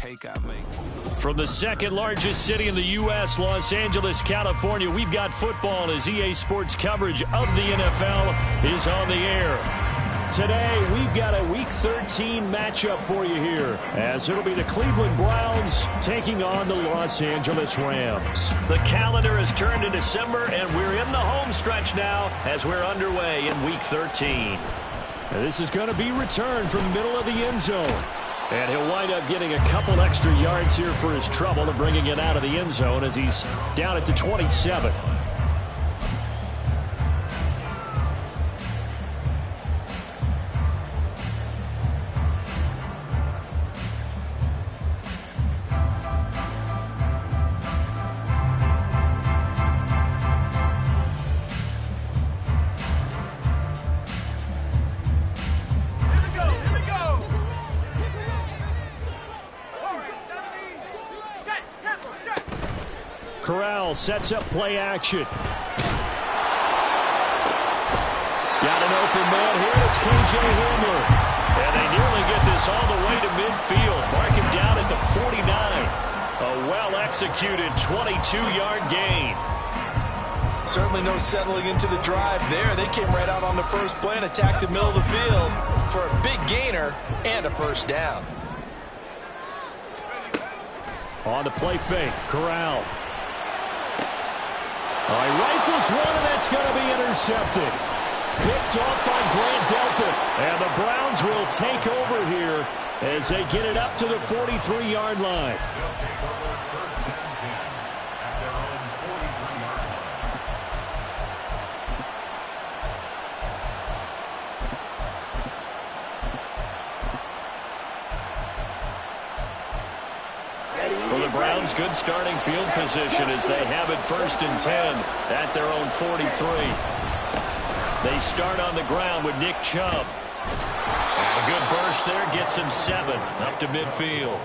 cake I make. From the second largest city in the U.S., Los Angeles, California, we've got football as EA Sports coverage of the NFL is on the air. Today, we've got a Week 13 matchup for you here, as it'll be the Cleveland Browns taking on the Los Angeles Rams. The calendar has turned to December, and we're in the home stretch now as we're underway in Week 13. And this is going to be returned from the middle of the end zone. And he'll wind up getting a couple extra yards here for his trouble and bringing it out of the end zone as he's down at the 27. Corral sets up play action. Got an open man here. It's K.J. Hamler. And they nearly get this all the way to midfield. Mark him down at the 49. A well-executed 22-yard gain. Certainly no settling into the drive there. They came right out on the first play and attacked the middle of the field for a big gainer and a first down. On the play fake, Corral. All right, rifles one, and that's going to be intercepted. Picked off by Grant Delpit. And the Browns will take over here as they get it up to the 43-yard line. For the Browns, good starting field position as they have it 1st and 10 at their own 43. They start on the ground with Nick Chubb. And a good burst there gets him 7 up to midfield.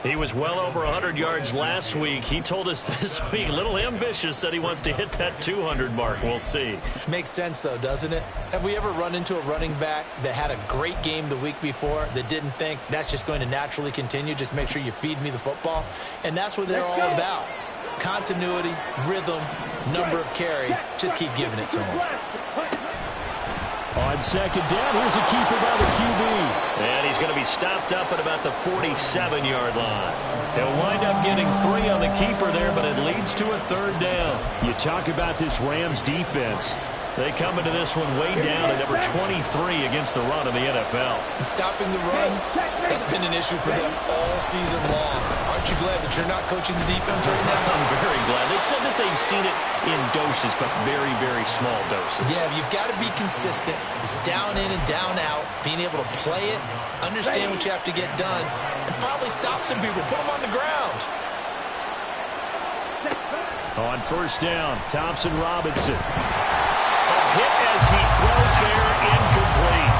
He was well over 100 yards last week. He told us this week, a little ambitious, said he wants to hit that 200 mark. We'll see. Makes sense, though, doesn't it? Have we ever run into a running back that had a great game the week before that didn't think that's just going to naturally continue? Just make sure you feed me the football. And that's what they're all about. Continuity, rhythm, number of carries. Just keep giving it to them. On second down, here's a keeper by the QB. And he's going to be stopped up at about the 47-yard line. He'll wind up getting 3 on the keeper there, but it leads to a 3rd down. You talk about this Rams defense. They come into this one way down at number 23 against the run in the NFL. And stopping the run has been an issue for them all season long. Aren't you glad that you're not coaching the defense right now? I'm very glad. They said that they've seen it in doses, but very, very small doses. Yeah, you've got to be consistent. It's down in and down out, being able to play it, understand what you have to get done, and finally stop some people, put them on the ground. On 1st down, Thompson Robinson. Hit as he throws there, incomplete.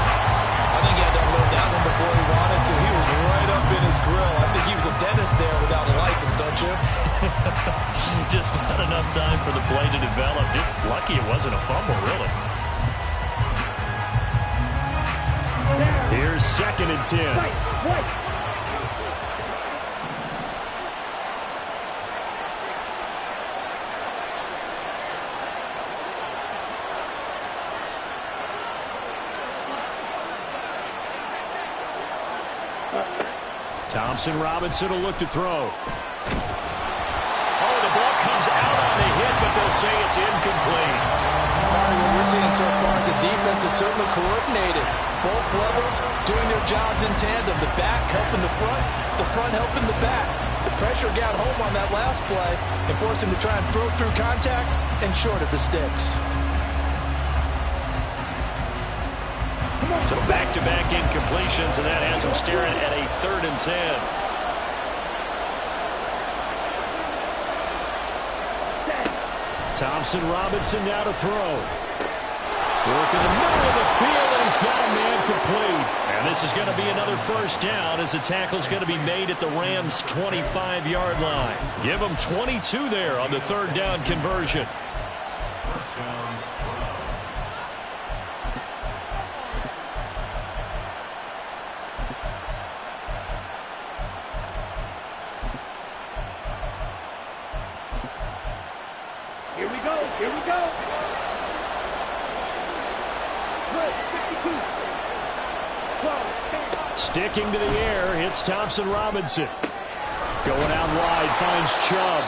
I think he had to unload that one before he wanted to. He was right up in his grill. I think he was a dentist there without a license, don't you? Just not enough time for the play to develop. Just lucky it wasn't a fumble, really. Here's 2nd and 10. Thompson Robinson will look to throw. Oh, the ball comes out on the hit, but they'll say it's incomplete. What we're seeing so far is the defense is certainly coordinated. Both levels doing their jobs in tandem. The back helping the front helping the back. The pressure got home on that last play and forced him to try and throw through contact and short of the sticks. So back-to-back incompletions, and that has him staring at a 3rd and 10. Thompson Robinson now to throw. Work in the middle of the field, and he's got a man complete. And this is going to be another 1st down as the tackle's going to be made at the Rams' 25-yard line. Give them 22 there on the 3rd down conversion. Here we go. Good. 52. 12. 10. Sticking to the air, hits Thompson Robinson. Going out wide, finds Chubb.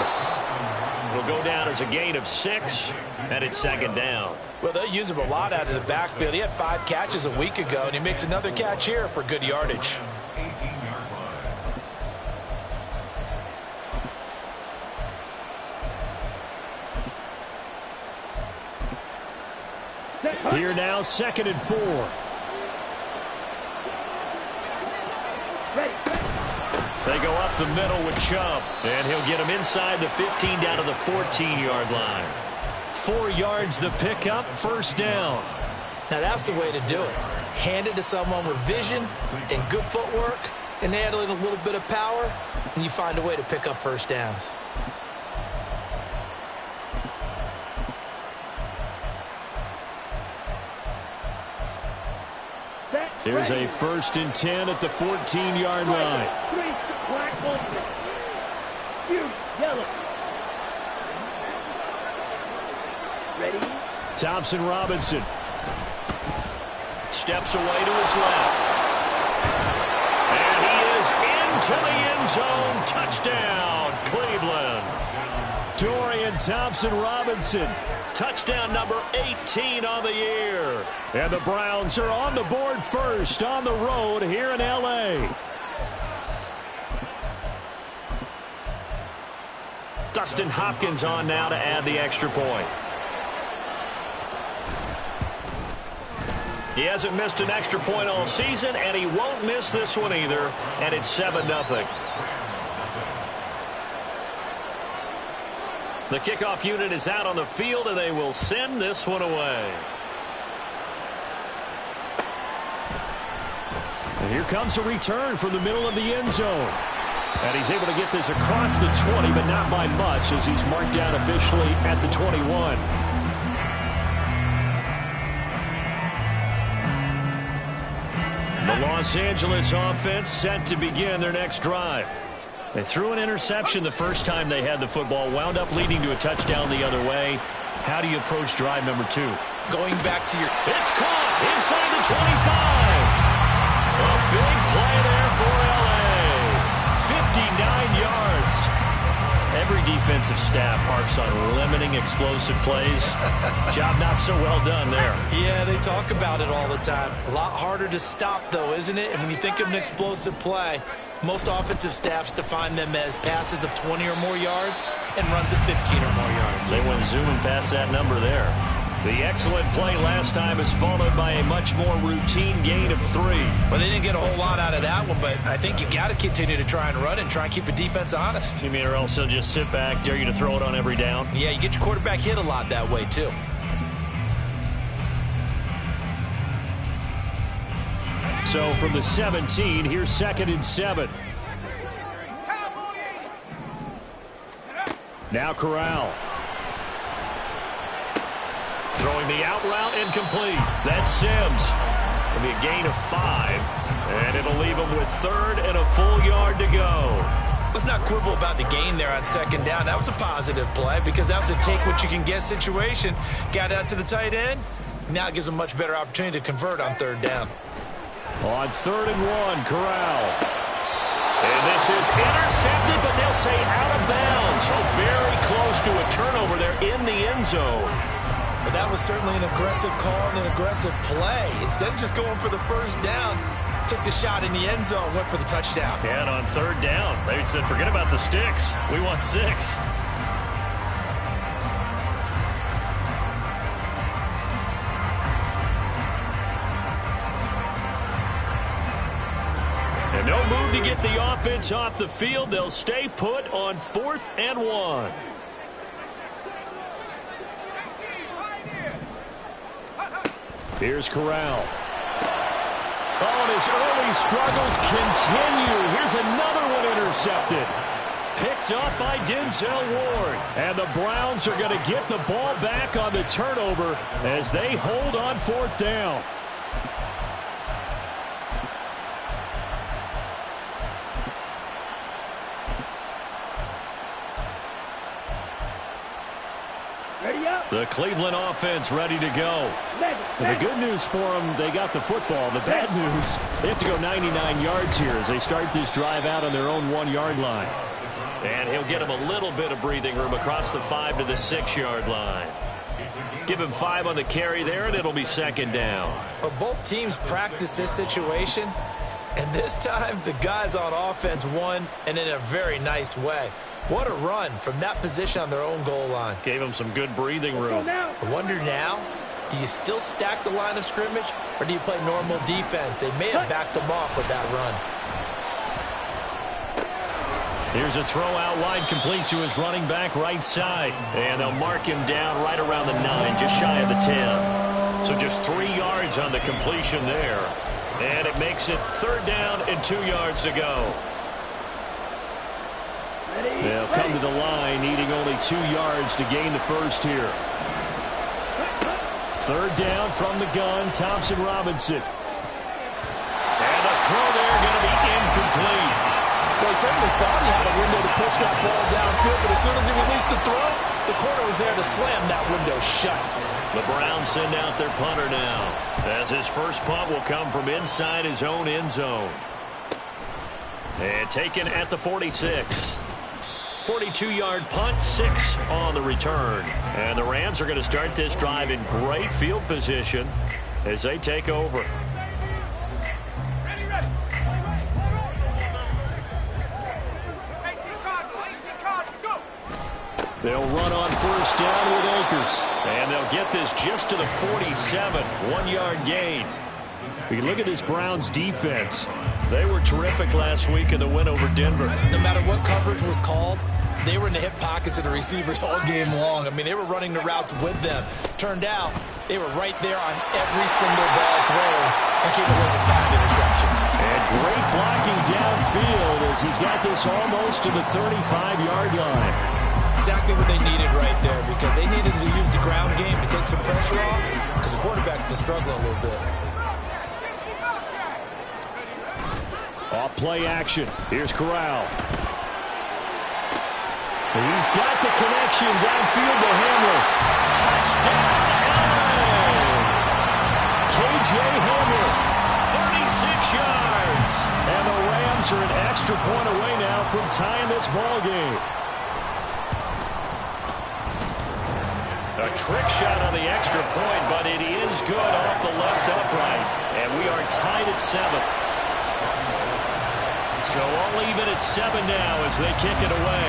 It'll go down as a gain of 6, and it's second down. Well, they'll use him a lot out of the backfield. He had 5 catches a week ago, and he makes another catch here for good yardage. Here now, 2nd and 4. Ready. They go up the middle with Chubb, and he'll get him inside the 15 down to the 14-yard line. 4 yards the pickup, first down. Now, that's the way to do it. Hand it to someone with vision and good footwork, and add in a little bit of power, and you find a way to pick up first downs. There's a 1st and 10 at the 14-yard line. 3. Black open. You. Yellow. Ready. Thompson Robinson steps away to his left. And he is into the end zone. Touchdown, Cleveland. Dorian Thompson-Robinson, touchdown number 18 on the year. And the Browns are on the board first on the road here in L.A. Dustin Hopkins on now to add the extra point. He hasn't missed an extra point all season, and he won't miss this one either, and it's 7-0. The kickoff unit is out on the field, and they will send this one away. And here comes a return from the middle of the end zone. And he's able to get this across the 20, but not by much, as he's marked down officially at the 21. The Los Angeles offense set to begin their next drive. They threw an interception the first time they had the football, wound up leading to a touchdown the other way. How do you approach drive number 2? Going back to your... It's caught inside the 25. A big play there for L.A. 59 yards. Every defensive staff harps on limiting explosive plays. Job not so well done there. Yeah, they talk about it all the time. A lot harder to stop, though, isn't it? And when you think of an explosive play, most offensive staffs define them as passes of 20 or more yards and runs of 15 or more yards. They went zooming past that number there. The excellent play last time is followed by a much more routine gain of 3. Well, they didn't get a whole lot out of that one, but I think you got to continue to try and run and try and keep the defense honest. You mean, or else they'll just sit back, dare you to throw it on every down? Yeah, you get your quarterback hit a lot that way, too. So from the 17, here's 2nd and 7. Now Corral. Throwing the out route incomplete. That's Sims. It'll be a gain of 5. And it'll leave him with 3rd and a full yard to go. Let's not quibble about the gain there on 2nd down. That was a positive play because that was a take-what-you-can-get situation. Got out to the tight end. Now it gives them a much better opportunity to convert on 3rd down. On 3rd and 1, Corral. And this is intercepted, but they'll say out of bounds. So very close to a turnover there in the end zone. But that was certainly an aggressive call and an aggressive play. Instead of just going for the first down, took the shot in the end zone, went for the touchdown. And on 3rd down, they said, forget about the sticks. We want 6. And no move to get the offense off the field. They'll stay put on 4th and 1. Here's Corral. Oh, and his early struggles continue. Here's another one intercepted. Picked up by Denzel Ward. And the Browns are going to get the ball back on the turnover as they hold on 4th down. Ready up. The Cleveland offense ready to go. Leg. The good news for them, they got the football. The bad news, they have to go 99 yards here as they start this drive out on their own 1-yard line. And he'll get him a little bit of breathing room across the 5 to the 6-yard line. Give him 5 on the carry there, and it'll be second down. Well, both teams practice this situation, and this time the guys on offense won, and in a very nice way. What a run from that position on their own goal line. Gave him some good breathing room. I wonder now, do you still stack the line of scrimmage, or do you play normal defense? They may have backed them off with that run. Here's a throw out wide, complete to his running back right side. And they'll mark him down right around the 9, just shy of the 10. So just 3 yards on the completion there. And it makes it 3rd down and 2 yards to go. They'll come to the line, needing only 2 yards to gain the first here. 3rd down from the gun, Thompson Robinson. And the throw there going to be incomplete. Well, he certainly thought he had a window to push that ball downfield, but as soon as he released the throw, the corner was there to slam that window shut. The Browns send out their punter now, as his first punt will come from inside his own end zone. And taken at the 46. 42-yard punt, 6 on the return. And the Rams are going to start this drive in great field position as they take over. They'll run on 1st down with Akers. And they'll get this just to the 47, 1-yard gain. We look at this Browns defense. They were terrific last week in the win over Denver. No matter what coverage was called, they were in the hip pockets of the receivers all game long. I mean, they were running the routes with them. Turned out, they were right there on every single ball thrown and came away with 5 interceptions. And great blocking downfield as he's got this almost to the 35-yard line. Exactly what they needed right there, because they needed to use the ground game to take some pressure off, because the quarterback's been struggling a little bit. Off play action. Here's Corral. He's got the connection downfield to Hamler. Touchdown, K.J. Hamler, 36 yards. And the Rams are an extra point away now from tying this ball game. A trick shot on the extra point, but it is good off the left upright. And we are tied at 7. So all even at 7 now as they kick it away.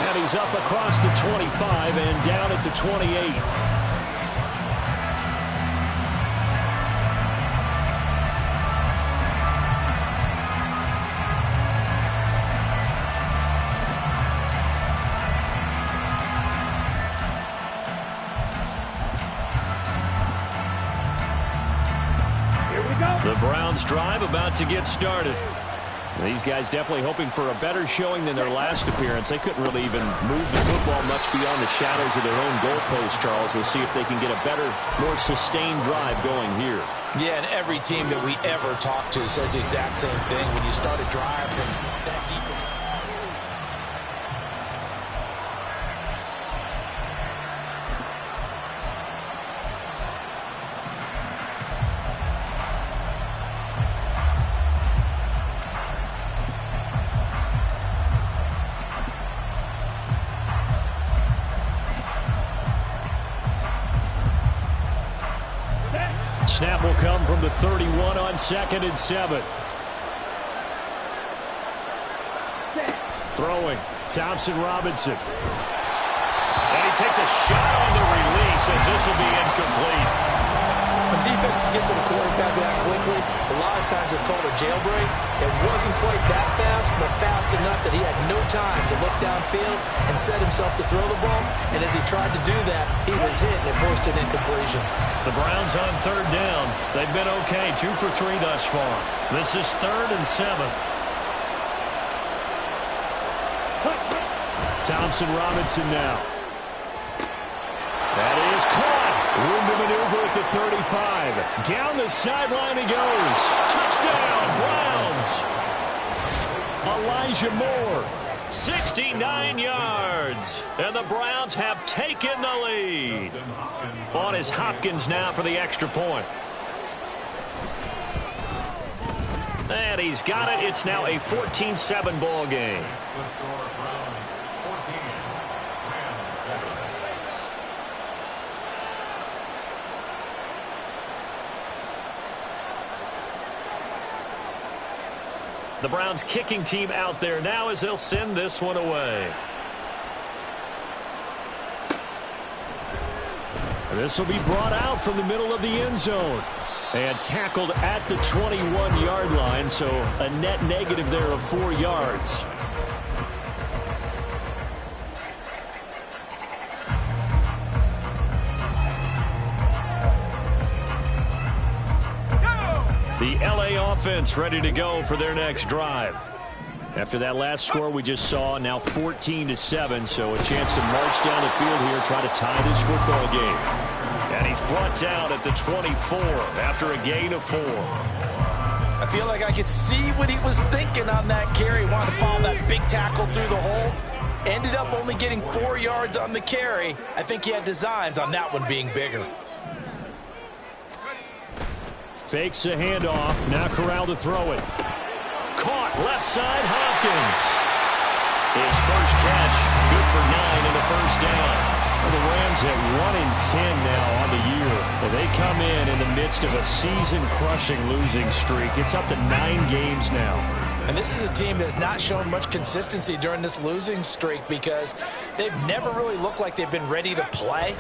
And he's up across the 25 and down at the 28. The Browns drive about to get started. These guys definitely hoping for a better showing than their last appearance. They couldn't really even move the football much beyond the shadows of their own goalpost, Charles. We'll see if they can get a better, more sustained drive going here. Yeah, and every team that we ever talk to says the exact same thing. When you start a drive from that deep. Snap will come from the 31 on 2nd and 7. Throwing, Thompson Robinson. And he takes a shot on the release as this will be incomplete. When defenses get to the quarterback that quickly, a lot of times it's called a jailbreak. It wasn't quite that fast, but fast enough that he had no time to look downfield and set himself to throw the ball. And as he tried to do that, he was hit and it forced an incompletion. The Browns on 3rd down. They've been okay, 2 for 3 thus far. This is 3rd and 7. Thompson Robinson now. That is caught. Room to maneuver at the 35. Down the sideline he goes. Touchdown, Browns. Elijah Moore. 69 yards. And the Browns have taken the lead. On is Hopkins now for the extra point. And he's got it. It's now a 14-7 ball game. The Browns kicking team out there now as they'll send this one away. This will be brought out from the middle of the end zone. And tackled at the 21-yard line, so a net negative there of 4 yards. The LA offense ready to go for their next drive. After that last score we just saw, now 14-7, so a chance to march down the field here, try to tie this football game. And he's brought down at the 24 after a gain of 4. I feel like I could see what he was thinking on that carry. Wanted to follow that big tackle through the hole. Ended up only getting 4 yards on the carry. I think he had designs on that one being bigger. Fakes the handoff. Now Corral to throw it. Caught left side, Hopkins. His first catch, good for 9 and a first down. Well, the Rams at 1-10 now on the year. Well, they come in the midst of a season-crushing losing streak. It's up to 9 games now. And this is a team that's not shown much consistency during this losing streak because they've never really looked like they've been ready to play.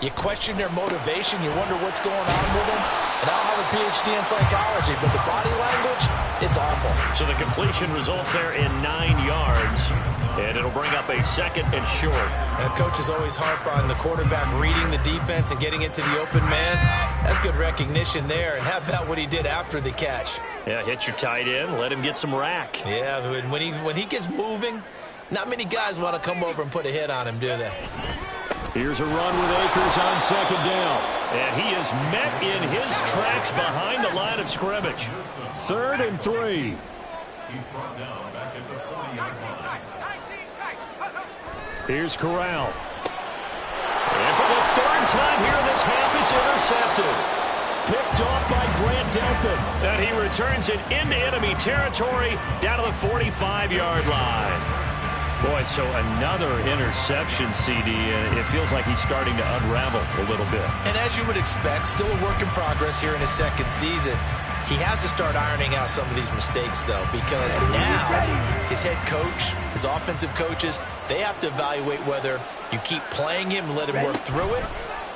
You question their motivation. You wonder what's going on with them. And I don't have a PhD in psychology, but the body language, it's awful. So the completion results there in 9 yards. And it'll bring up a second and short. And coaches always harp on the quarterback reading the defense and getting it to the open man. That's good recognition there. And how about what he did after the catch? Yeah, hit your tight end. Let him get some rack. Yeah, when he gets moving, not many guys want to come over and put a hit on him, do they? Here's a run with Akers on second down. And he is met in his tracks behind the line of scrimmage. 3rd and 3. He's brought down back at the 40-yard line. Here's Corral. And for the 3rd time here in this half, it's intercepted. Picked off by Grant Delpit. And he returns it into enemy territory down to the 45-yard line. Boy, so another interception, CD. It feels like he's starting to unravel a little bit. And as you would expect, still a work in progress here in his second season. He has to start ironing out some of these mistakes, though, because now his head coach, his offensive coaches, they have to evaluate whether you keep playing him and let him work through it,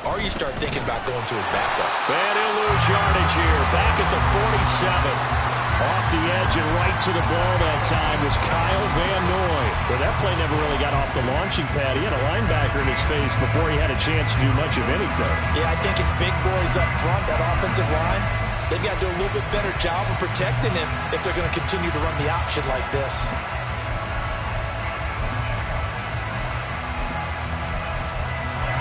or you start thinking about going to his backup. And he'll lose yardage here, back at the 47. Off the edge and right to the ball that time was Kyle Van Noy. Well, that play never really got off the launching pad. He had a linebacker in his face before he had a chance to do much of anything. Yeah, I think his big boys up front, that offensive line, they've got to do a little bit better job of protecting him if they're going to continue to run the option like this.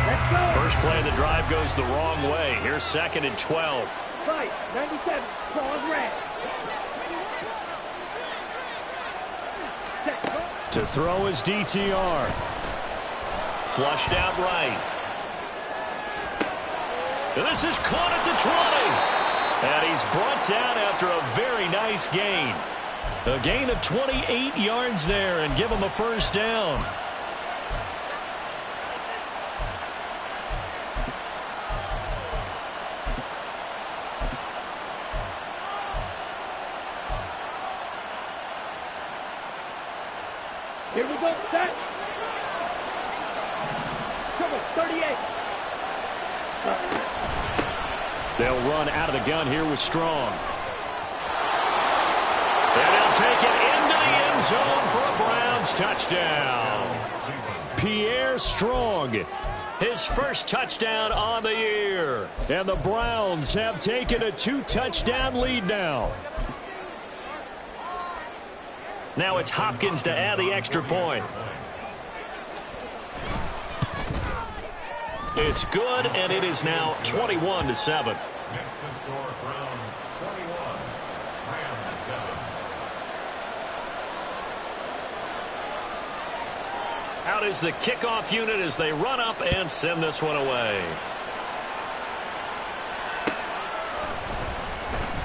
Let's go. First play of the drive goes the wrong way. Here's 2nd and 12. Fight, 97, claws red. To throw is DTR. Flushed out right. And this is caught at the 20. And he's brought down after a very nice gain. A gain of 28 yards there and give him a first down. Here we go, set. Come on, 38. They'll run out of the gun here with Strong. And he'll take it into the end zone for a Browns touchdown. Pierre Strong, his first touchdown on the year. And the Browns have taken a 2-touchdown lead now. Now it's Hopkins to add the extra point. It's good, and it is now 21-7. Next to score, Browns 21, Rams 7. Out is the kickoff unit as they run up and send this one away.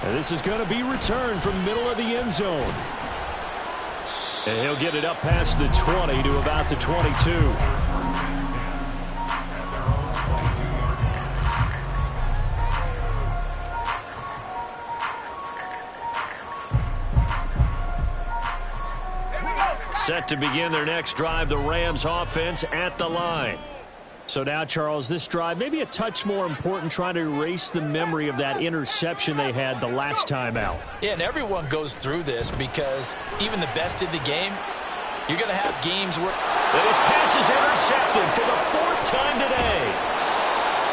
And this is going to be returned from the middle of the end zone. And he'll get it up past the 20 to about the 22. Set to begin their next drive, the Rams offense at the line. So now, Charles, this drive maybe a touch more important, trying to erase the memory of that interception they had the last time out. Yeah, and everyone goes through this because even the best in the game, you're going to have games where... And his pass is intercepted for the 4th time today.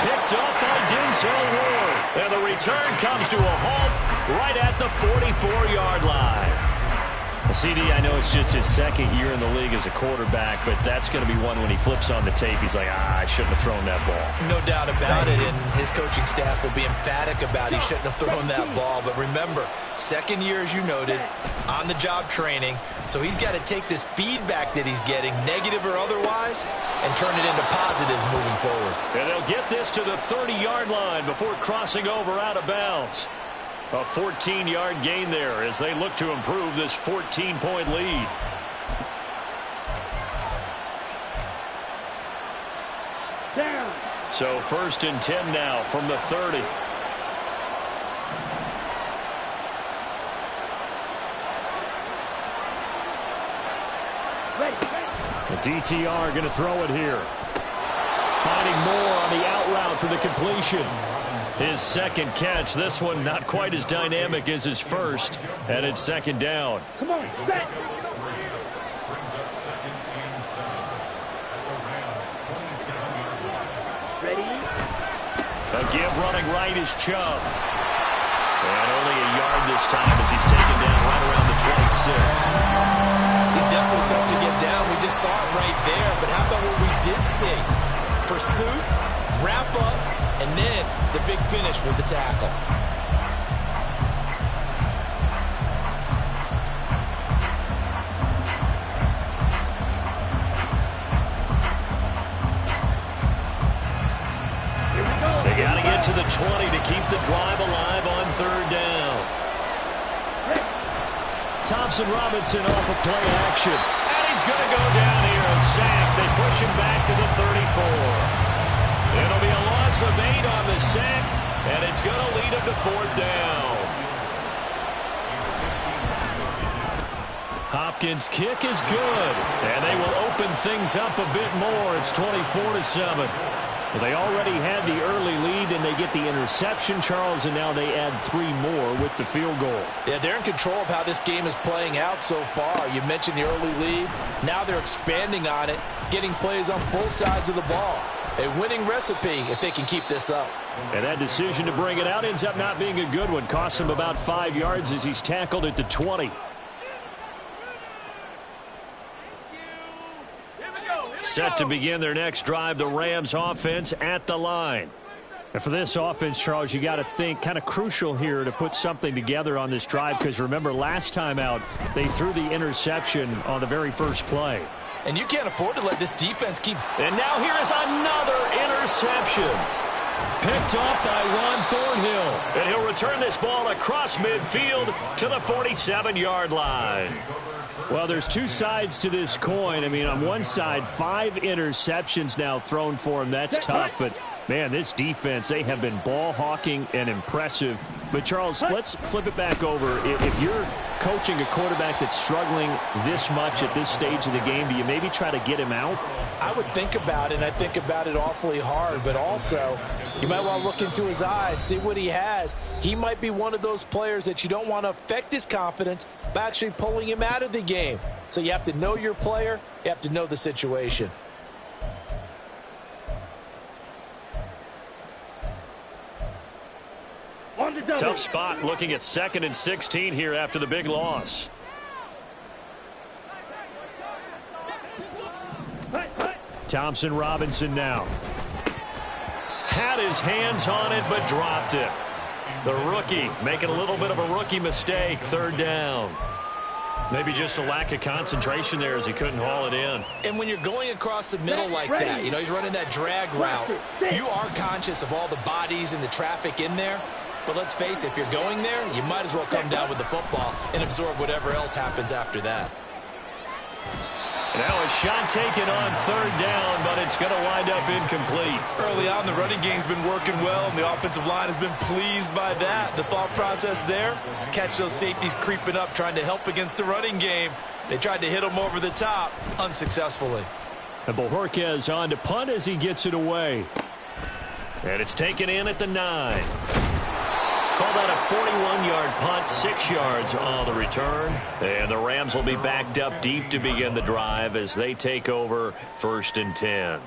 Picked off by Denzel Ward. And the return comes to a halt right at the 44-yard line. CD, I know it's just his 2nd year in the league as a quarterback, but that's going to be one when he flips on the tape, he's like, I shouldn't have thrown that ball. No doubt about it, and his coaching staff will be emphatic about he shouldn't have thrown that ball. But remember, 2nd year, as you noted, on-the-job training, so he's got to take this feedback that he's getting, negative or otherwise, and turn it into positives moving forward. And they'll get this to the 30-yard line before crossing over out of bounds. A 14-yard gain there as they look to improve this 14-point lead. Down. So 1st and 10 now from the 30. The DTR going to throw it here. Finding Moore on the out route for the completion. His 2nd catch. This one not quite as dynamic as his first. And it's 2nd down. Come on, set. Brings up 2nd and 7 at the Rams' 27-yard line. Ready? A give running right is Chubb. And only a yard this time as he's taken down right around the 26. He's definitely tough to get down. We just saw it right there. But how about what we did see? Pursuit, wrap up, and then the big finish with the tackle. They got to get to the 20 to keep the drive alive on 3rd down. Thompson Robinson off of play action. And he's going to go down here. A sack. They push him back to the 34. It'll be a loss of 8 on the sack, and it's going to lead him to 4th down. Hopkins' kick is good, and they will open things up a bit more. It's 24-7. Well, they already had the early lead, and they get the interception, Charles, and now they add 3 more with the field goal. Yeah, they're in control of how this game is playing out so far. You mentioned the early lead. Now they're expanding on it, getting plays on both sides of the ball. A winning recipe if they can keep this up. And that decision to bring it out ends up not being a good one. Costs him about 5 yards as he's tackled at the 20. Set to begin their next drive, the Rams offense at the line. And for this offense, Charles, you got to think kind of crucial here to put something together on this drive, because remember last time out they threw the interception on the very first play. And you can't afford to let this defense keep... And now here is another interception. Picked off by Ron Thornhill. And he'll return this ball across midfield to the 47-yard line. Well, there's 2 sides to this coin. I mean, on one side, 5 interceptions now thrown for him. That's tough. But, man, this defense, they have been ball hawking and impressive. But, Charles, let's flip it back over. If you're coaching a quarterback that's struggling this much at this stage of the game, do you maybe try to get him out? I would think about it, and I think about it awfully hard. But also, you might want to look into his eyes, see what he has. He might be one of those players that you don't want to affect his confidence by actually pulling him out of the game. So you have to know your player. You have to know the situation. Tough spot looking at 2nd and 16 here after the big loss. Thompson Robinson now. Had his hands on it but dropped it. The rookie making a little bit of a rookie mistake. 3rd down. Maybe just a lack of concentration there as he couldn't haul it in. And when you're going across the middle like that, you know, he's running that drag route, you are conscious of all the bodies and the traffic in there. But let's face it, if you're going there, you might as well come down with the football and absorb whatever else happens after that. Now a shot taken on third down, but it's going to wind up incomplete. Early on, the running game's been working well, and the offensive line has been pleased by that. The thought process there, catch those safeties creeping up, trying to help against the running game. They tried to hit them over the top, unsuccessfully. And Bojorquez on to punt as he gets it away. And it's taken in at the 9. Call that a 41-yard punt, 6 yards on the return. And the Rams will be backed up deep to begin the drive as they take over 1st and 10.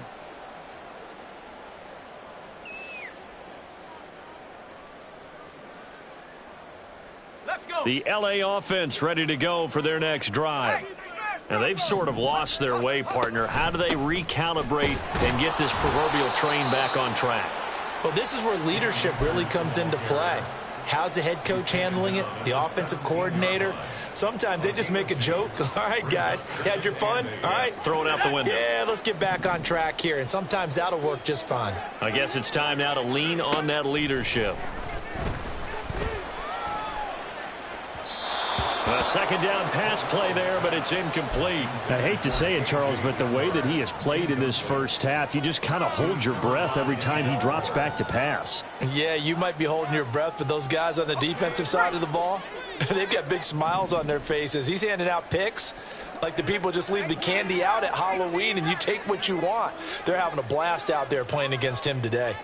Let's go. The LA offense ready to go for their next drive. Now, they've sort of lost their way, partner. How do they recalibrate and get this proverbial train back on track? Well, this is where leadership really comes into play. How's the head coach handling it? The offensive coordinator? Sometimes they just make a joke. All right, guys, you had your fun? All right. Throw it out the window. Yeah, let's get back on track here. And sometimes that'll work just fine. I guess it's time now to lean on that leadership. A second down pass play there, but it's incomplete. I hate to say it, Charles, but the way that he has played in this first half, you just kind of hold your breath every time he drops back to pass. Yeah, you might be holding your breath, but those guys on the defensive side of the ball, they've got big smiles on their faces. He's handing out picks like the people just leave the candy out at Halloween and you take what you want. They're having a blast out there playing against him today.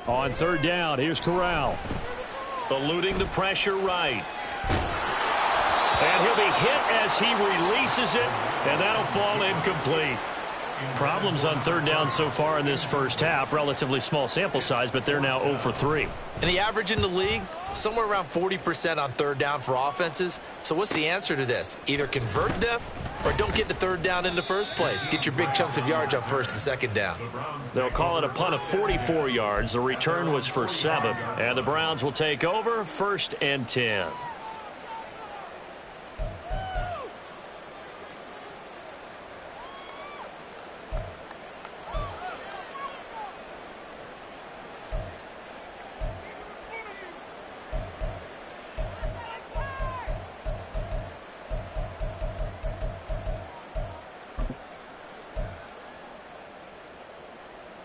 On third down, here's Corral. Eluding the pressure right. And he'll be hit as he releases it, and that'll fall incomplete. Problems on third down so far in this first half. Relatively small sample size, but they're now 0 for 3. And the average in the league, somewhere around 40% on third down for offenses. So what's the answer to this? Either convert them or don't get the third down in the first place. Get your big chunks of yards on first and second down. They'll call it a punt of 44 yards. The return was for 7. And the Browns will take over 1st and 10.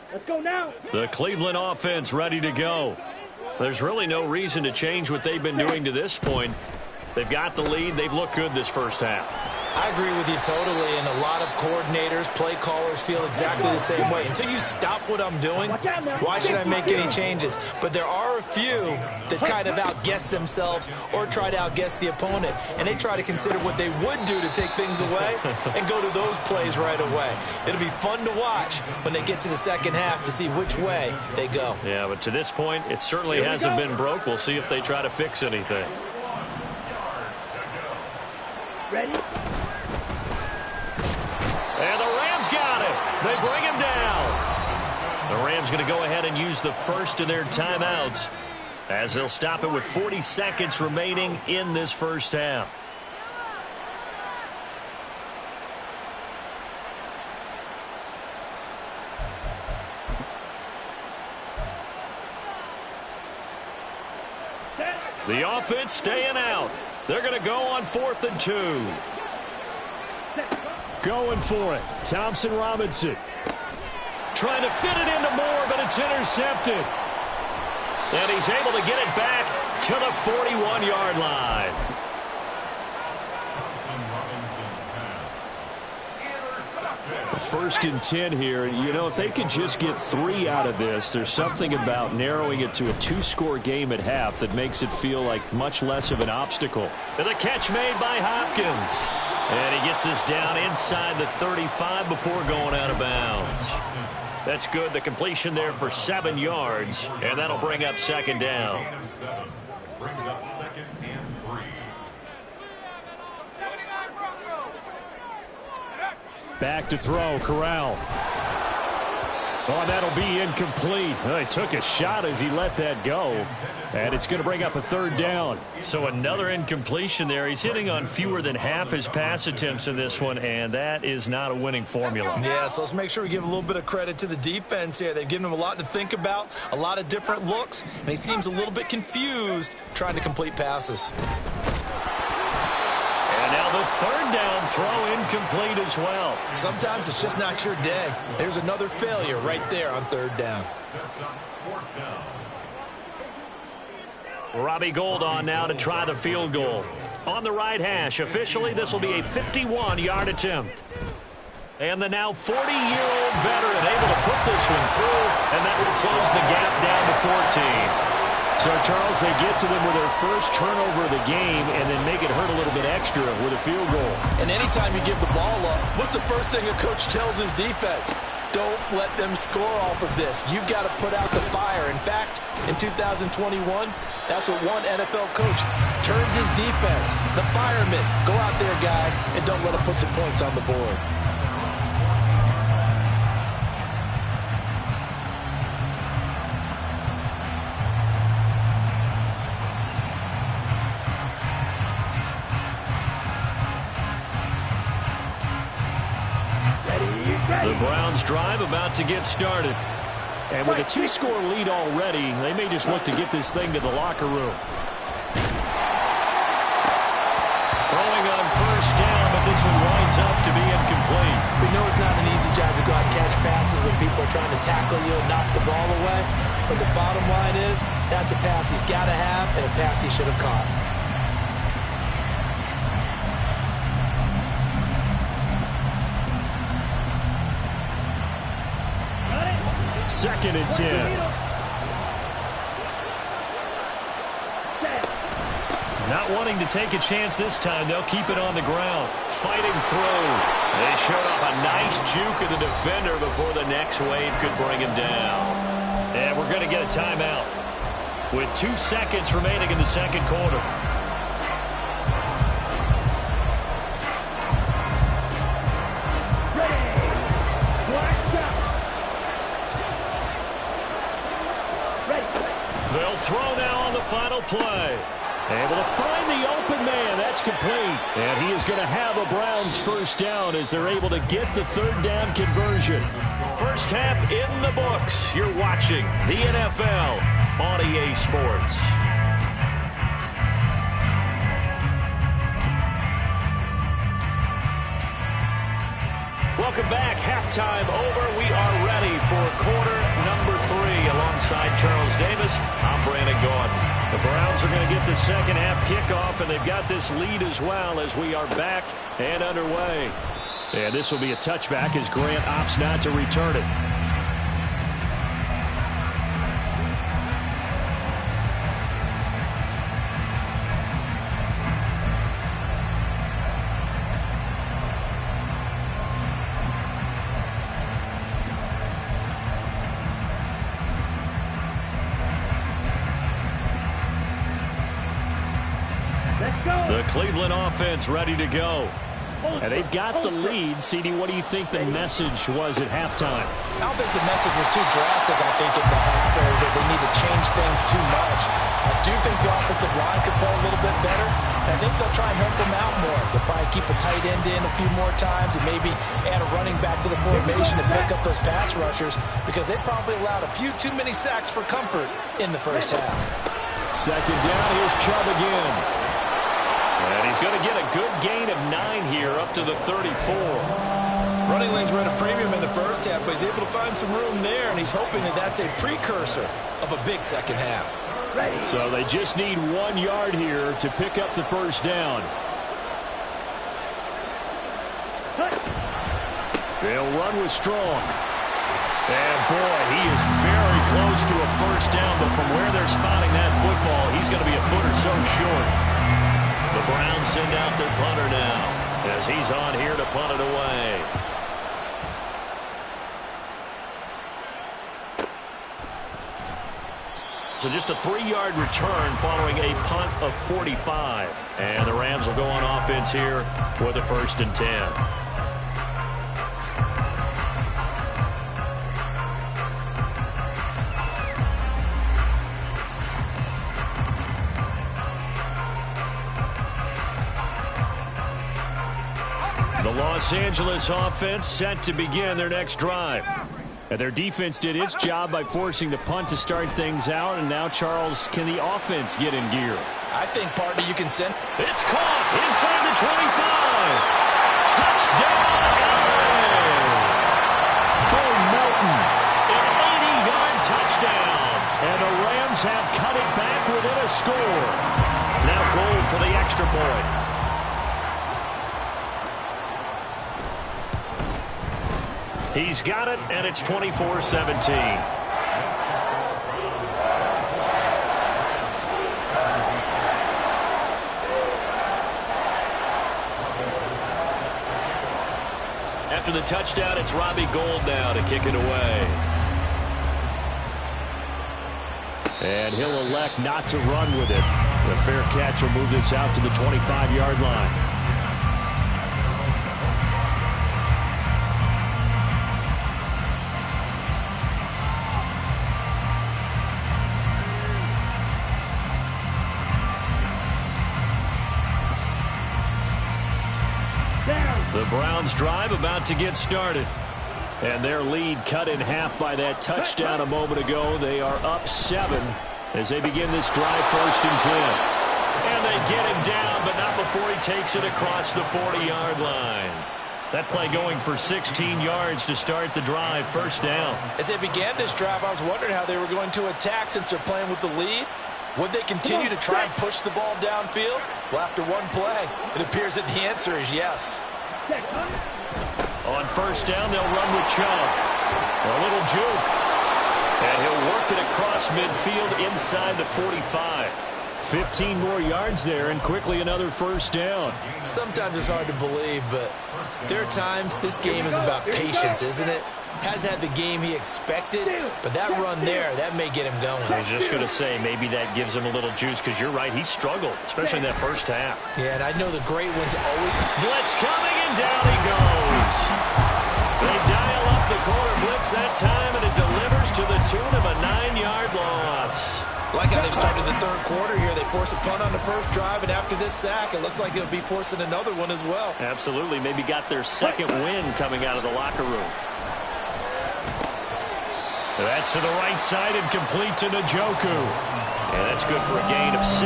Let's go now. The Cleveland offense ready to go. There's really no reason to change what they've been doing to this point. They've got the lead. They've looked good this first half. I agree with you totally, and a lot of coordinators, play callers feel exactly the same way. Until you stop what I'm doing, why should I make any changes? But there are a few that kind of outguess themselves or try to outguess the opponent, and they try to consider what they would do to take things away and go to those plays right away. It'll be fun to watch when they get to the second half to see which way they go. Yeah, but to this point, it certainly hasn't been broke. We'll see if they try to fix anything. Ready? And the Rams got it. They bring him down. The Rams going to go ahead and use the first of their timeouts as they'll stop it with 40 seconds remaining in this first half. The offense staying out. They're going to go on 4th and 2. Going for it. Thompson Robinson. Trying to fit it into Moore, but it's intercepted. And he's able to get it back to the 41-yard line. First and 10 here. You know, if they could just get 3 out of this, there's something about narrowing it to a 2-score game at half that makes it feel like much less of an obstacle. And the catch made by Hopkins. And he gets us down inside the 35 before going out of bounds. That's good. The completion there for 7 yards. And that'll bring up second down. Brings up 2nd and 3. Back to throw, Corral. Oh, that'll be incomplete. He took a shot as he let that go. And it's going to bring up a third down. So another incompletion there. He's hitting on fewer than half his pass attempts in this one, and that is not a winning formula. Yeah, so let's make sure we give a little bit of credit to the defense here. They've given him a lot to think about, a lot of different looks, and he seems a little bit confused trying to complete passes. And now the third down throw incomplete as well. Sometimes it's just not your day. There's another failure right there on third down. Sets up fourth down. Robbie Gould on now to try the field goal. On the right hash, officially this will be a 51-yard attempt. And the now 40-year-old veteran able to put this one through, and that will close the gap down to 14. So, Charles, they get to them with their first turnover of the game and then make it hurt a little bit extra with a field goal. And anytime you give the ball up, what's the first thing a coach tells his defense? Don't let them score off of this. You've got to put out the fire. In fact, in 2021, that's what one NFL coach termed his defense. The firemen. Go out there, guys, and don't let them put some points on the board. The Browns drive about to get started. And with a 2-score lead already, they may just look to get this thing to the locker room. Throwing on first down, but this one winds up to be incomplete. We know it's not an easy job to go out and catch passes when people are trying to tackle you and knock the ball away. But the bottom line is, that's a pass he's got to have and a pass he should have caught. Second and 10. Not wanting to take a chance this time. They'll keep it on the ground. Fighting through. They showed off a nice juke of the defender before the next wave could bring him down. And we're going to get a timeout with 2 seconds remaining in the second quarter. They'll throw now on the final play. Able to find the open man. That's complete. And he is going to have a Browns first down as they're able to get the third down conversion. First half in the books. You're watching the NFL on EA Sports. Welcome back. Halftime over. We are ready for quarter number 3. Alongside Charles Davis, I'm Brandon Gaudin. The Browns are going to get the second half kickoff, and they've got this lead as well as we are back and underway. And this will be a touchback as Grant opts not to return it. The Cleveland offense ready to go. And they've got the lead. CD, what do you think the message was at halftime? I don't think the message was too drastic, I think, at the half, or that they need to change things too much. I do think the offensive line could play a little bit better. I think they'll try and help them out more. They'll probably keep a tight end in a few more times and maybe add a running back to the formation and pick up those pass rushers because they probably allowed a few too many sacks for comfort in the first half. Second down, here's Chubb again. And he's going to get a good gain of 9 here up to the 34. Running lanes were at a premium in the first half, but he's able to find some room there, and he's hoping that that's a precursor of a big second half. So they just need 1 yard here to pick up the first down. They'll run with Strong. And boy, he is very close to a first down, but from where they're spotting that football, he's going to be a foot or so short. The Browns send out their punter now as he's on here to punt it away. So just a 3-yard return following a punt of 45. And the Rams will go on offense here with a 1st and 10. The Los Angeles offense set to begin their next drive. And their defense did its job by forcing the punt to start things out. And now, Charles, can the offense get in gear? I think, partner, you can send. It's caught inside the 25. Touchdown, LA! Bo Melton, an 80-yard touchdown. And the Rams have cut it back within a score. Now goal for the extra point. He's got it, and it's 24-17. After the touchdown, it's Robbie Gould now to kick it away. And he'll elect not to run with it. The fair catch will move this out to the 25-yard line. The Browns drive about to get started. And their lead cut in half by that touchdown a moment ago. They are up 7 as they begin this drive, 1st and 10. And they get him down, but not before he takes it across the 40-yard line. That play going for 16 yards to start the drive, 1st down. As they began this drive, I was wondering how they were going to attack since they're playing with the lead. Would they continue to try and push the ball downfield? Well, after one play, it appears that the answer is yes. On 1st down, they'll run with Chubb. A little juke. And he'll work it across midfield inside the 45. 15 more yards there, and quickly another 1st down. Sometimes it's hard to believe, but there are times this game is about patience, isn't it? Hasn't had the game he expected, but that run there, that may get him going. I was just going to say, maybe that gives him a little juice, because you're right, he struggled, especially in that 1st half. Yeah, and I know the great ones always... Blitz coming, and down he goes. They dial up the corner blitz that time, and it delivers to the tune of a 9-yard loss. Like how they've started the 3rd quarter here. They force a punt on the 1st drive, and after this sack, it looks like they'll be forcing another one as well. Absolutely. Maybe got their 2nd win coming out of the locker room. That's to the right side and complete to Njoku. And that's good for a gain of 6.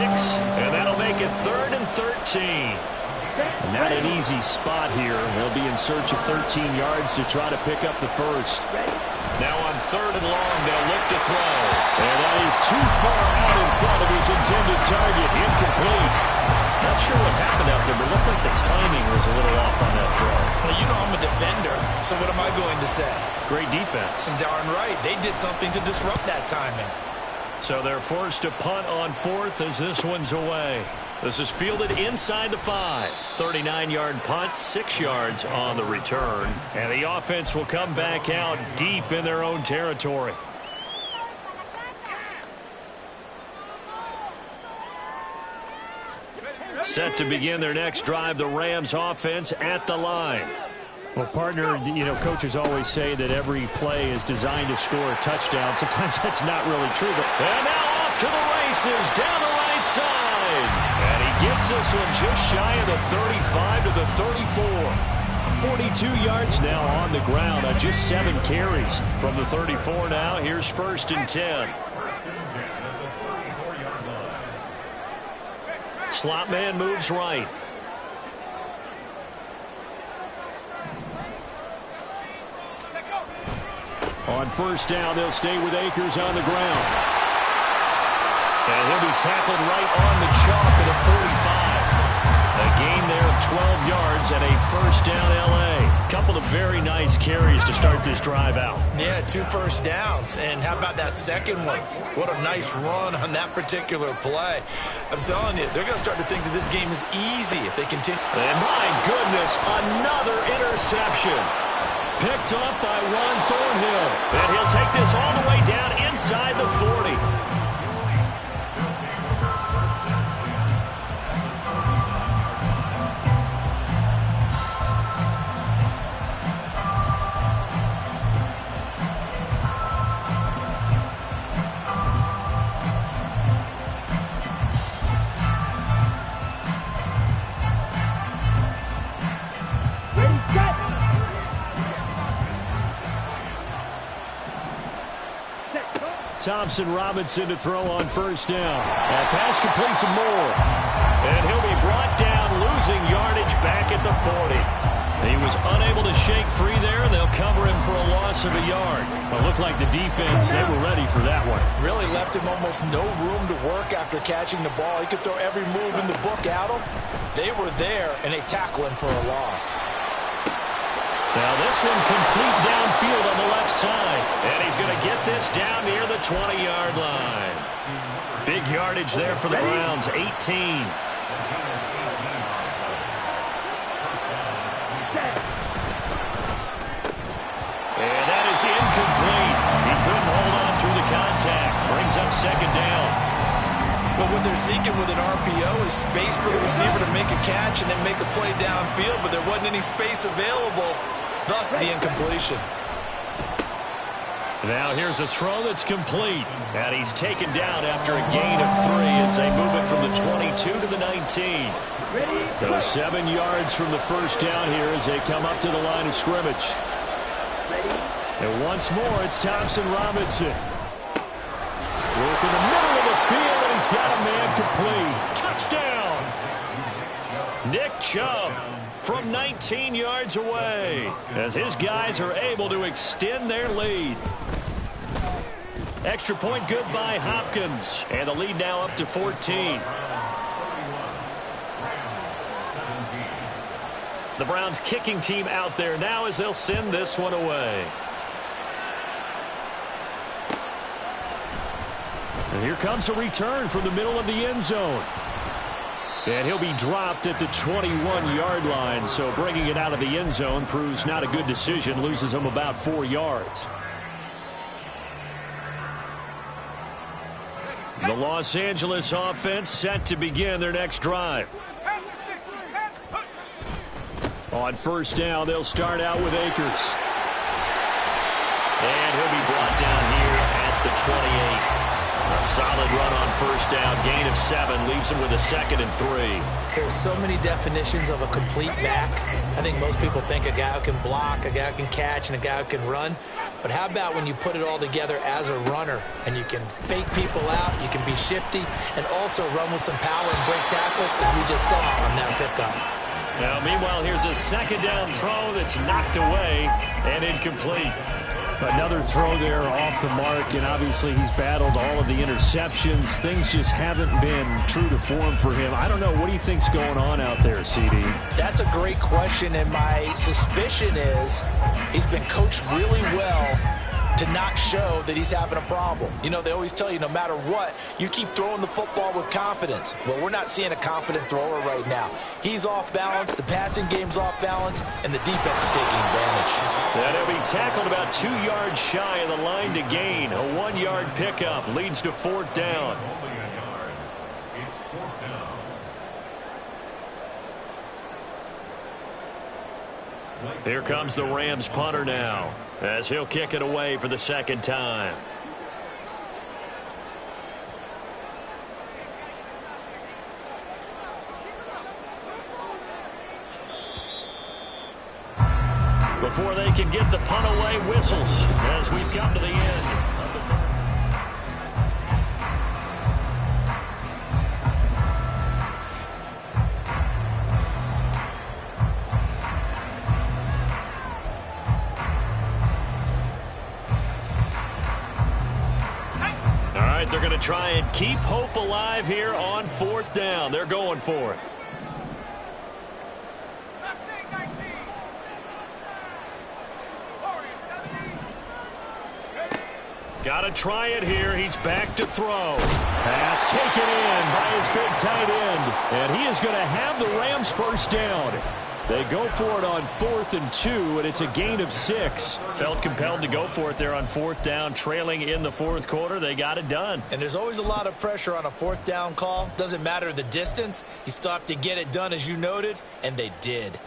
And that'll make it 3rd and 13. Not an easy spot here. They'll be in search of 13 yards to try to pick up the 1st. Now on 3rd and long, they'll look to throw. And that is too far out in front of his intended target. Incomplete. Not sure what happened out there, but it looked like the timing was a little off on that throw. Well, you know I'm a defender, so what am I going to say? Great defense. Darn right. They did something to disrupt that timing. So they're forced to punt on 4th as this one's away. This is fielded inside the 5. 39-yard punt, 6 yards on the return. And the offense will come back out deep in their own territory. Set to begin their next drive, the Rams offense at the line. Well, partner, you know, coaches always say that every play is designed to score a touchdown. Sometimes that's not really true. And now off to the races down the right side. And he gets this one just shy of the 35 to the 34. 42 yards now on the ground on just 7 carries. From the 34 now, here's 1st and 10. Slot man moves right. On 1st down, they'll stay with Akers on the ground. And he'll be tackled right on the chalk at the 45. A gain there of 12 yards and a 1st down LA. Couple of very nice carries to start this drive out. Yeah, 2 first downs. And how about that second one? What a nice run on that particular play. I'm telling you, they're going to start to think that this game is easy if they continue. And my goodness, another interception. Picked up by Juan Thornhill. And he'll take this all the way down inside the 40. Ready? Thompson Robinson to throw on first down. That pass complete to Moore. And he'll be brought down, losing yardage back at the 40. He was unable to shake free there, and they'll cover him for a loss of a yard. Well, it looked like the defense, they were ready for that one. Really left him almost no room to work after catching the ball. He could throw every move in the book at him. They were there, and they tackle him for a loss. Now this one complete downfield on the left side. And he's going to get this down near the 20-yard line. Big yardage there for the Browns, 18. And that is incomplete. He couldn't hold on through the contact. Brings up second down. But what they're seeking with an RPO is space for the receiver to make a catch and then make a play downfield, but there wasn't any space available, thus the incompletion. Now here's a throw that's complete. And he's taken down after a gain of 3 as they move it from the 22 to the 19. So 7 yards from the first down here as they come up to the line of scrimmage. And once more, it's Thompson Robinson. Work in the middle of the field, and he's got a man complete. Touchdown! Nick Chubb from 19 yards away as his guys are able to extend their lead. Extra point good by Hopkins. And the lead now up to 14. The Browns kicking team out there now as they'll send this one away. And here comes a return from the middle of the end zone. And he'll be dropped at the 21-yard line, so bringing it out of the end zone proves not a good decision, loses him about 4 yards. The Los Angeles offense set to begin their next drive. On first down, they'll start out with Akers. And he'll be brought down here at the 28. A solid run on first down. Gain of 7 leaves him with a 2nd and 3. There's so many definitions of a complete back. I think most people think a guy who can block, a guy who can catch, and a guy who can run. But how about when you put it all together as a runner and you can fake people out, you can be shifty, and also run with some power and break tackles, as we just saw on that pickup. Now, meanwhile, here's a second down throw that's knocked away and incomplete. Another throw there off the mark, and obviously he's battled all of the interceptions. Things just haven't been true to form for him. I don't know. What do you think's going on out there, CD? That's a great question, and my suspicion is he's been coached really well to not show that he's having a problem. You know, they always tell you no matter what, you keep throwing the football with confidence. Well, we're not seeing a confident thrower right now. He's off balance, the passing game's off balance, and the defense is taking advantage. And he'll be tackled about 2 yards shy of the line to gain. A 1-yard pickup leads to 4th down. It's 4th down. Here comes the Rams punter now, as he'll kick it away for the 2nd time. Before they can get the punt away, whistles as we've come to the end of the first. All right, they're going to try and keep hope alive here on 4th down. They're going for it. Got to try it here. He's back to throw. Pass taken in by his big tight end. And he is going to have the Rams first down. They go for it on 4th and 2, and it's a gain of 6. Felt compelled to go for it there on 4th down, trailing in the 4th quarter. They got it done. And there's always a lot of pressure on a 4th down call. Doesn't matter the distance. You still have to get it done, as you noted, and they did.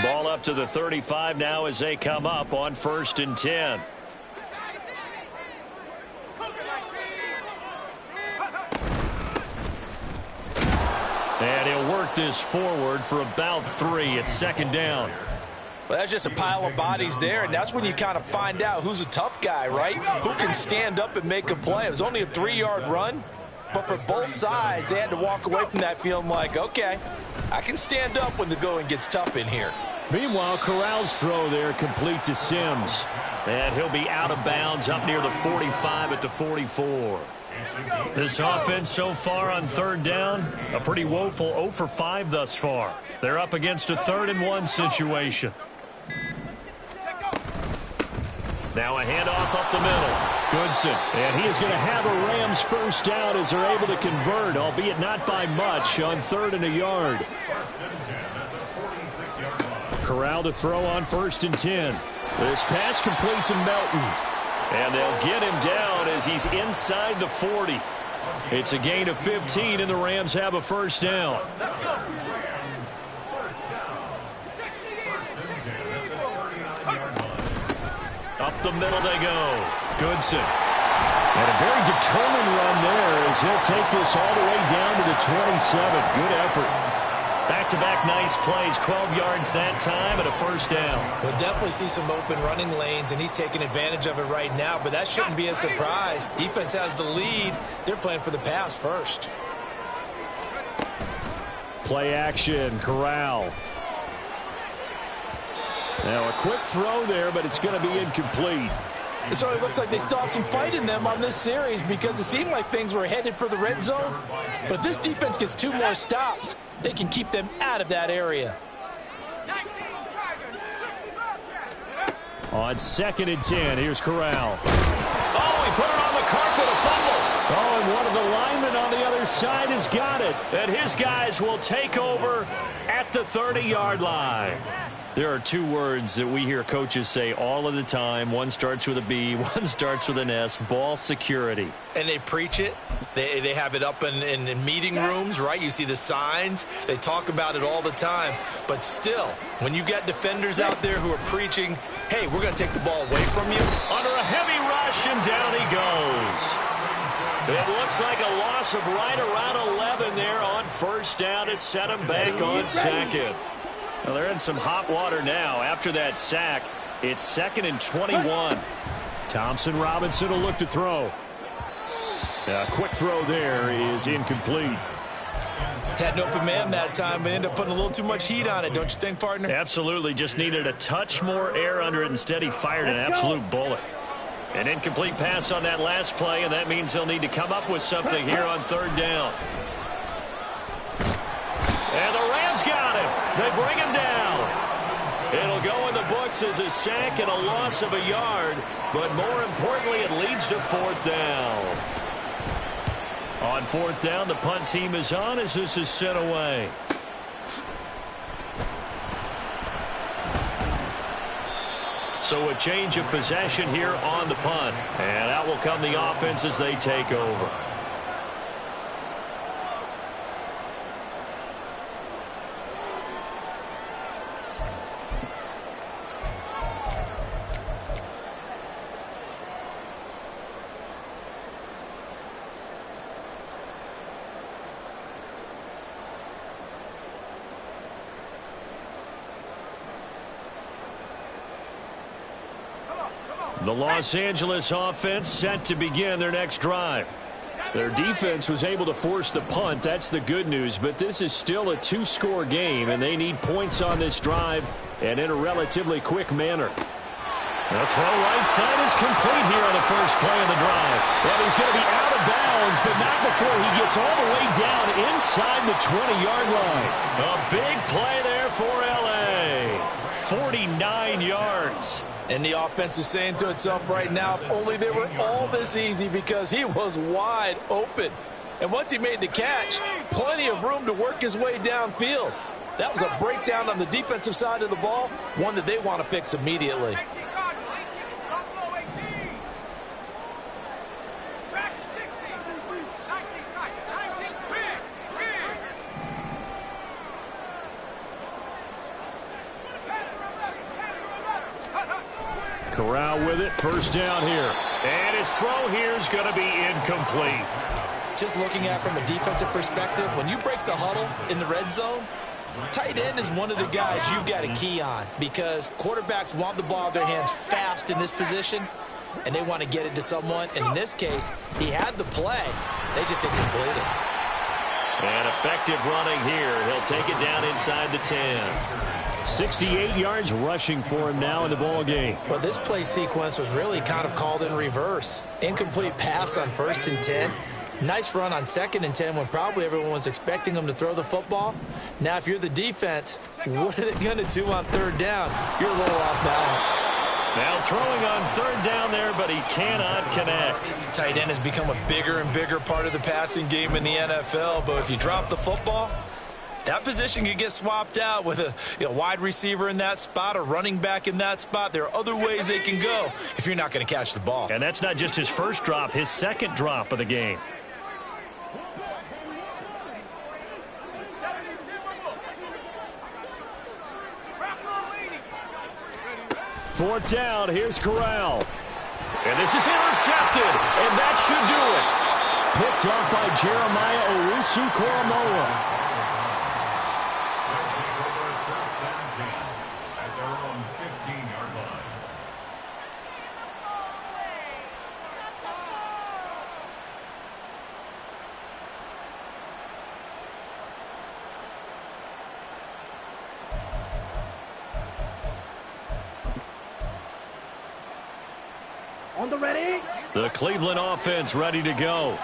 Ball up to the 35 now as they come up on 1st and 10. And he'll work this forward for about 3 at 2nd down. Well, that's just a pile of bodies there, and that's when you kind of find out who's a tough guy, right? Who can stand up and make a play. It was only a 3-yard run, but for both sides, they had to walk away from that feeling like, okay, I can stand up when the going gets tough in here. Meanwhile, Corral's throw there complete to Sims. And he'll be out of bounds up near the 45 at the 44. This offense so far on third down, a pretty woeful 0 for 5 thus far. They're up against a 3rd-and-1 situation. Now a handoff up the middle. Goodson. And he is going to have a Rams first down as they're able to convert, albeit not by much, on 3rd and a yard. Corral to throw on 1st and 10. This pass complete to Melton. And they'll get him down as he's inside the 40. It's a gain of 15, and the Rams have a first down. Up the middle they go. Goodson. And a very determined run there as he'll take this all the way down to the 27. Good effort. Back-to-back nice plays, 12 yards that time and a first down. We'll definitely see some open running lanes, and he's taking advantage of it right now, but that shouldn't be a surprise. Defense has the lead. They're playing for the pass first. Play action, Corral. Now a quick throw there, but it's going to be incomplete. So it looks like they still have some fight in them on this series because it seemed like things were headed for the red zone. But if this defense gets 2 more stops, they can keep them out of that area. On 2nd and 10, here's Corral. Oh, he put it on the carpet, a fumble. Oh, and one of the linemen on the other side has got it. And his guys will take over at the 30-yard line. There are 2 words that we hear coaches say all of the time. One starts with a B, one starts with an S, ball security. And they preach it. They have it up in meeting rooms, right? You see the signs. They talk about it all the time. But still, when you got defenders out there who are preaching, hey, we're going to take the ball away from you. Under a heavy rush, and down he goes. It looks like a loss of right around 11 there on first down to set him back on 2nd. Well, they're in some hot water now. After that sack, it's 2nd and 21. Thompson Robinson will look to throw. A quick throw there is incomplete. Had an open man that time, but ended up putting a little too much heat on it, don't you think, partner? Absolutely. Just needed a touch more air under it. Instead, he fired an absolute bullet. An incomplete pass on that last play, and that means they'll need to come up with something here on 3rd down. And the Rams got him. They bring him down. It'll go in the books as a sack and a loss of a yard, but more importantly, it leads to 4th down. On 4th down, the punt team is on as this is sent away. So a change of possession here on the punt. And out will come the offense as they take over. The Los Angeles offense set to begin their next drive. Their defense was able to force the punt. That's the good news. But this is still a 2-score game, and they need points on this drive and in a relatively quick manner. The throw right side is complete here on the first play of the drive. Well, he's going to be out of bounds, but not before he gets all the way down inside the 20-yard line. A big play there for L.A. 49 yards. And the offense is saying to itself right now, if only they were all this easy, because he was wide open. And once he made the catch, plenty of room to work his way downfield. That was a breakdown on the defensive side of the ball, one that they want to fix immediately. Corral with it, first down here. And his throw here is going to be incomplete. Just looking at it from a defensive perspective, when you break the huddle in the red zone, Tight end is one of the guys you've got to key on because quarterbacks want the ball in their hands fast in this position, and they want to get it to someone. And in this case, he had the play. They just didn't complete it. And effective running here. He'll take it down inside the 10. 68 yards rushing for him now in the ball game. Well, this play sequence was really kind of called in reverse. Incomplete pass on 1st and 10. Nice run on 2nd and 10 when probably everyone was expecting him to throw the football. Now, if you're the defense, what are they going to do on 3rd down? You're a little off balance. Now throwing on 3rd down there, but he cannot connect. Tight end has become a bigger and bigger part of the passing game in the NFL, but if you drop the football, that position could get swapped out with a wide receiver in that spot, a running back in that spot. There are other ways they can go if you're not going to catch the ball. And that's not just his first drop, his 2nd drop of the game. 4th down, here's Corral. And this is intercepted, and that should do it. Picked up by Jeremiah Owusu-Koramoah. At their own 15-yard line. On the ready. The Cleveland offense ready to go.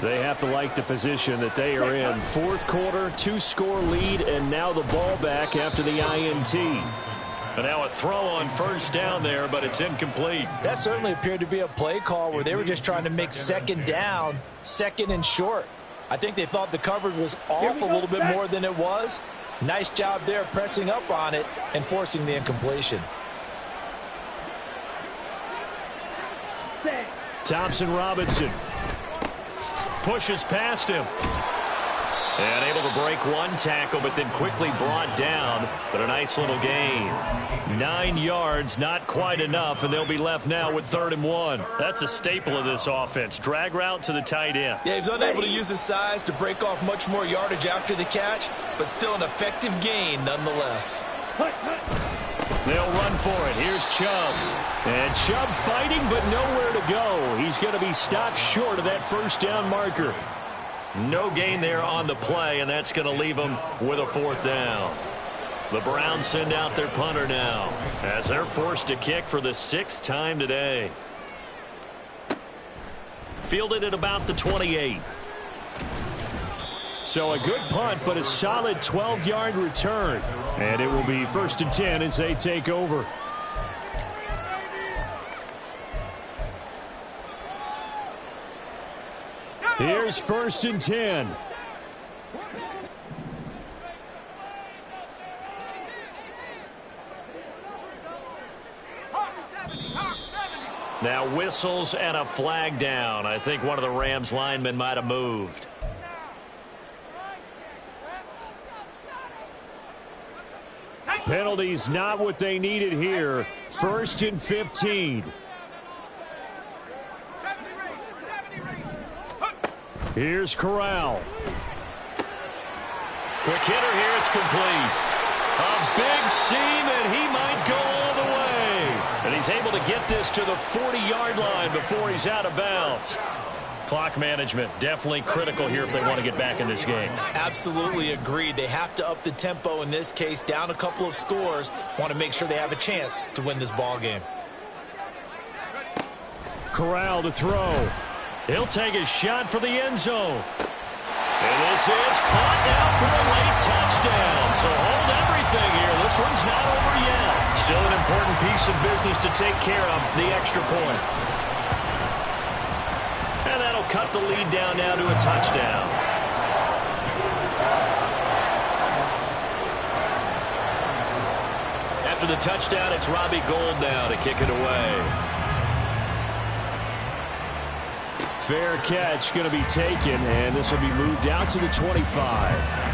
They have to like the position that they are in. 4th quarter, 2-score lead, and now the ball back after the INT. And now a throw on 1st down there, but it's incomplete. That certainly appeared to be a play call where they were just trying to make 2nd down, 2nd and short. I think they thought the coverage was off a little bit more than it was. Nice job there pressing up on it and forcing the incompletion. Thompson Robinson pushes past him. And able to break one tackle, but then quickly brought down. But a nice little gain. 9 yards, not quite enough, and they'll be left now with 3rd and 1. That's a staple of this offense. Drag route to the tight end. Yeah, he's unable to use his size to break off much more yardage after the catch, but still an effective gain nonetheless. They'll run for it. Here's Chubb. And Chubb fighting, but nowhere to go. He's going to be stopped short of that 1st down marker. No gain there on the play, and that's going to leave them with a 4th down. The Browns send out their punter now as they're forced to kick for the 6th time today. Fielded at about the 28. So a good punt, but a solid 12-yard return. And it will be 1st and 10 as they take over. Here's 1st and 10. Now whistles and a flag down. I think one of the Rams linemen might have moved. Penalties not what they needed here. 1st and 15. Here's Corral. Quick hitter here. It's complete. A big seam, and he might go all the way. And he's able to get this to the 40-yard line before he's out of bounds. Clock management definitely critical here if they want to get back in this game. Absolutely agreed. They have to up the tempo in this case, down a couple of scores. Want to make sure they have a chance to win this ball game. Corral to throw. He'll take a shot for the end zone. And this is caught now for a late touchdown. So hold everything here. This one's not over yet. Still an important piece of business to take care of, the extra point. And that'll cut the lead down now to a touchdown. After the touchdown, it's Robbie Gould now to kick it away. Fair catch going to be taken, and this will be moved out to the 25.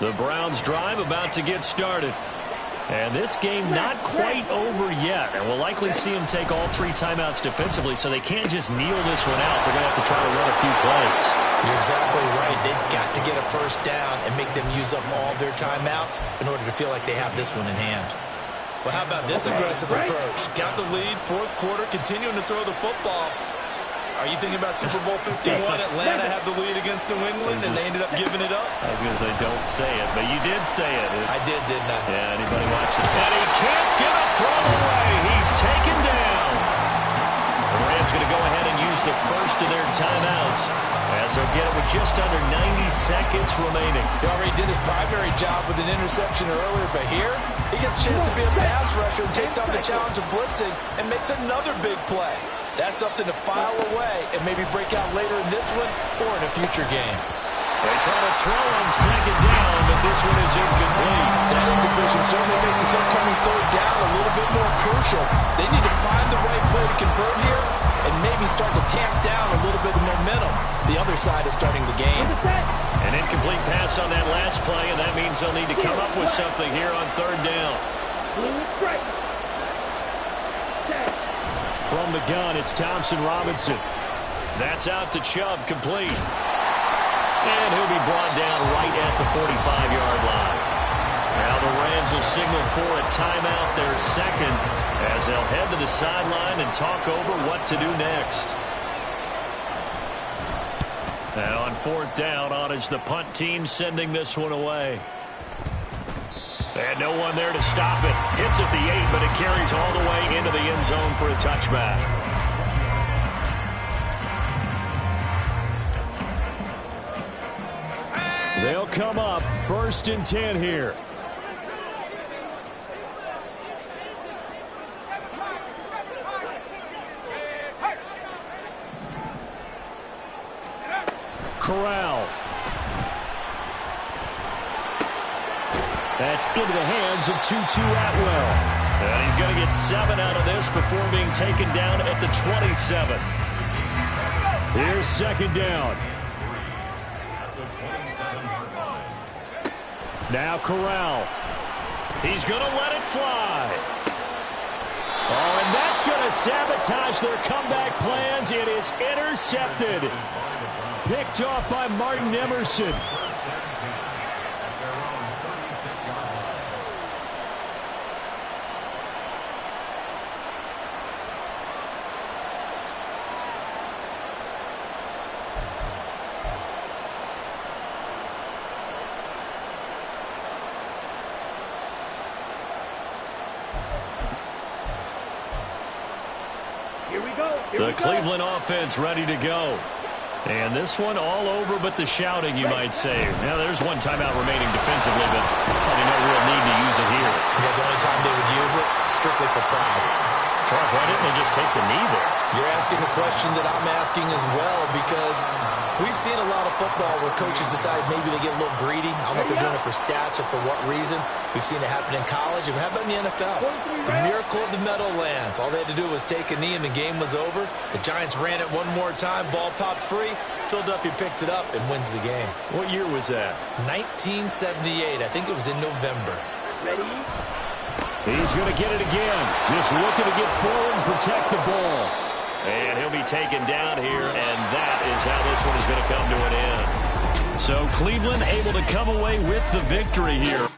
The Browns drive about to get started. And this game not quite over yet. And we'll likely see them take all 3 timeouts defensively, so they can't just kneel this one out. They're going to have to try to run a few plays. You're exactly right. They've got to get a first down and make them use up all their timeouts in order to feel like they have this one in hand. Well, how about this aggressive approach? Got the lead, 4th quarter, continuing to throw the football. Are you thinking about Super Bowl 51? Atlanta had the lead against New England, and they ended up giving it up? I was going to say, don't say it, but you did say it. I did, didn't I? Yeah, anybody watching? And he can't get a throw away. He's taken down. The Rams going to go ahead and use the first of their timeouts as they'll get it with just under 90 seconds remaining. He already did his primary job with an interception earlier, but here he gets a chance to be a pass rusher and takes on the challenge of blitzing and makes another big play. That's something to file away and maybe break out later in this one or in a future game. They try to throw on 2nd down, but this one is incomplete. That incompletion certainly makes this upcoming 3rd down a little bit more crucial. They need to find the right play to convert here and maybe start to tamp down a little bit of momentum. The other side is starting the game. An incomplete pass on that last play, and that means they'll need to come up with something here on 3rd down. From the gun, it's Thompson Robinson. That's out to Chubb, complete. And he'll be brought down right at the 45-yard line. Now the Rams will signal for a timeout, their 2nd, as they'll head to the sideline and talk over what to do next. And on 4th down, on is the punt team sending this one away. And no one there to stop it. Hits at the 8, but it carries all the way into the end zone for a touchback. They'll come up 1st and 10 here. Corral. That's into the hands of Tutu Atwell. And he's going to get 7 out of this before being taken down at the 27. Here's 2nd down. Now Corral. He's going to let it fly. Oh, and that's going to sabotage their comeback plans. It is intercepted. Picked off by Martin Emerson. The Cleveland offense ready to go. And this one all over but the shouting, you might say. Now, there's one timeout remaining defensively, but probably no real need to use it here. Yeah, the only time they would use it, strictly for pride. Charles, why didn't they just take the knee there? You're asking the question that I'm asking as well, because we've seen a lot of football where coaches decide maybe they get a little greedy. I don't know if they're doing it for stats or for what reason. We've seen it happen in college. And how about in the NFL? The miracle of the Meadowlands. All they had to do was take a knee and the game was over. The Giants ran it one more time. Ball popped free. Philadelphia picks it up and wins the game. What year was that? 1978. I think it was in November. Ready? He's going to get it again. Just looking to get forward and protect the ball. And he'll be taken down here, and that is how this one is going to come to an end. So Cleveland able to come away with the victory here.